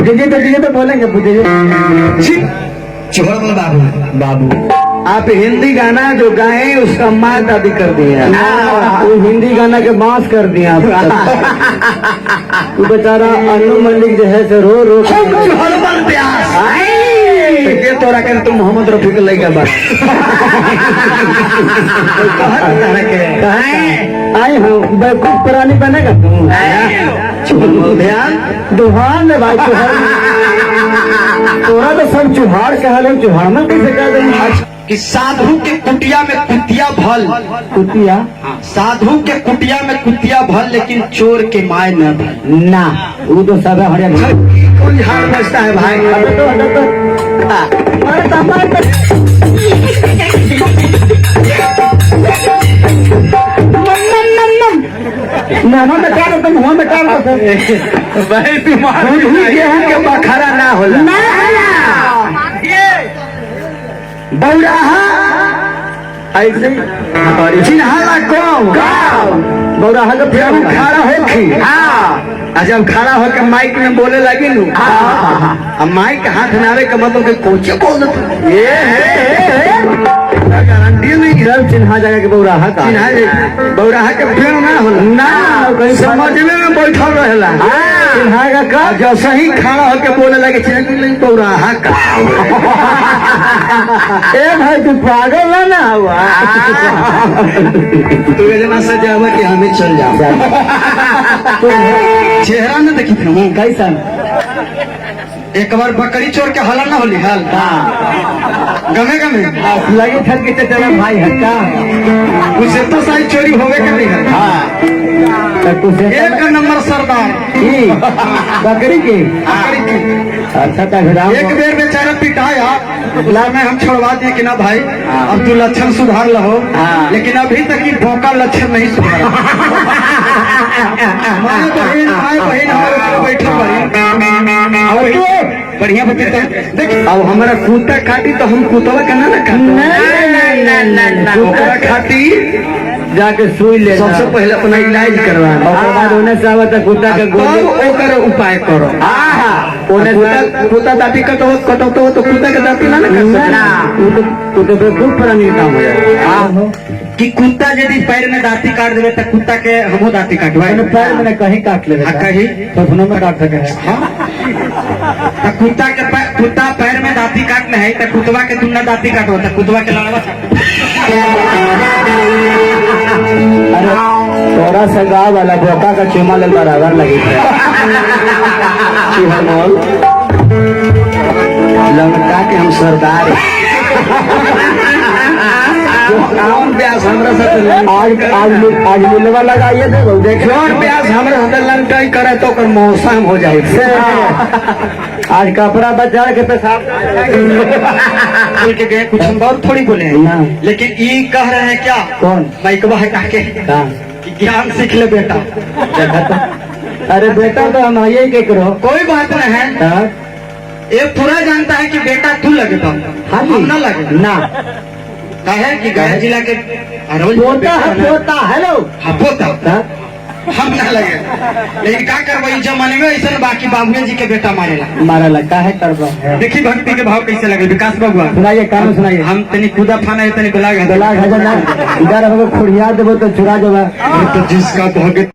दीजिए तो बोलेंगे चोर बाबू बाबू आप हिंदी गाना जो गाए उसका माँ दादी कर दिया, वो हिंदी गाना के बांस कर दिया। तू बेचारा अनु मलिक जो है से रो ये तोरा के तुम मोहम्मद रफी के लड़का बात आई हूँ बेवकूफ पुरानी बनेगा तुम ध्यान दुहान में भाई तोरा तो सब चुहाड़ कहा ले, चुहाड़ में कैसे कह देंगे कि साधु के कुटिया में कुतिया भल, कुतिया साधु के कुटिया में कुतिया भल, लेकिन चोर के माय न भल ना, वो तो सब हरिया कौन झाड़ बजता है भाई। मुँह में क्या रहता, मुँह में क्या रहता गेहूँ के बखारा ना होला बौराहा ऐसे चिन्हाला कौन बौराहा का फिर खड़ा हो जब खड़ा होकर माइक में बोले लगे लू अब माइक हाथ में आवे का मतलब कि कोचे बोल गारंटी नहीं रल चिन्हा जगह के बौराहा का बौराहा के पेड़ ना होला ना समझ में बैठल रहेला चिन्हा का जब सही खड़ा होकर बोले लगे चिन्ह बौराहा का ए भाई तू पागल ना हुआ तू इतना सजावा कि हमें चल जाओ चेहरा न देखी थे कैसा एक बार बकरी चोर के हला ना होली हाल गमे गमे लगे थल के चला भाई हक्का उसे तो सारी चोरी होवे के नहीं है। एक नंबर सरदार बकरी की बकरी की अच्छा तक एक बेर बेचारा पिटाया ला में हम छोड़वा दिए कि ना भाई अब तू लक्षण सुधार लो, लेकिन अभी तक ये भौका लक्षण नहीं सुधारा। माय बहन हमारे बैठे बढ़िया बच्चे देख अब हमारा कुत्ता खाती तो हम कुत्ता का ना कुत्ता खाती जाके सुई ले सबसे पहले अपना इलाज करवा और बाद होने से आवा तो कुत्ता के ओकर उपाय करो। कुत्ता दाती कटो तो कुत्ता के दाती ना कुत्ते पे खूब प्राणी काम हो जाए कि कुत्ता यदि पैर में दाती काट देवे तो कुत्ता के हमो दाती काटवाए पैर में कहीं काट ले कहीं तो में काट सके कुत्ता पैर में दाती काटना है तो कुतवा के तुमने दाती काटो तो कुतवा के लड़वा। अरे थोड़ा सा गाँव वाला बोका का चुमा ले बराबर लगी लंका के हम सरदार प्यास आज मिलवा लगाइए देखो प्यास हमारे लंका करे तो मौसम हो जाए आज कपड़ा बचा के पेशाब के गए कुछ हम बहुत थोड़ी बोले हैं, लेकिन ये कह रहे हैं क्या कौन माइकवा हटा के कि ज्ञान सीख ले बेटा। अरे बेटा तो हम यही के करो कोई बात नहीं है, ये पूरा जानता है कि बेटा तू लगे तो हम ना लगे ना है कि गया जिला के पोता हेलो पोता हम ना लगे, लेकिन क्या करवाई जमाने में ऐसा बाकी बाबू जी के बेटा मारा लगता है करवा। देखिए भक्ति के भाव कैसे लगे विकास बाबू सुनाइए काम सुनाइए। हम तनी खुदा फाना है तनी गुलाग इधर खुड़िया देवो तो चुरा देवा तो जिसका भगत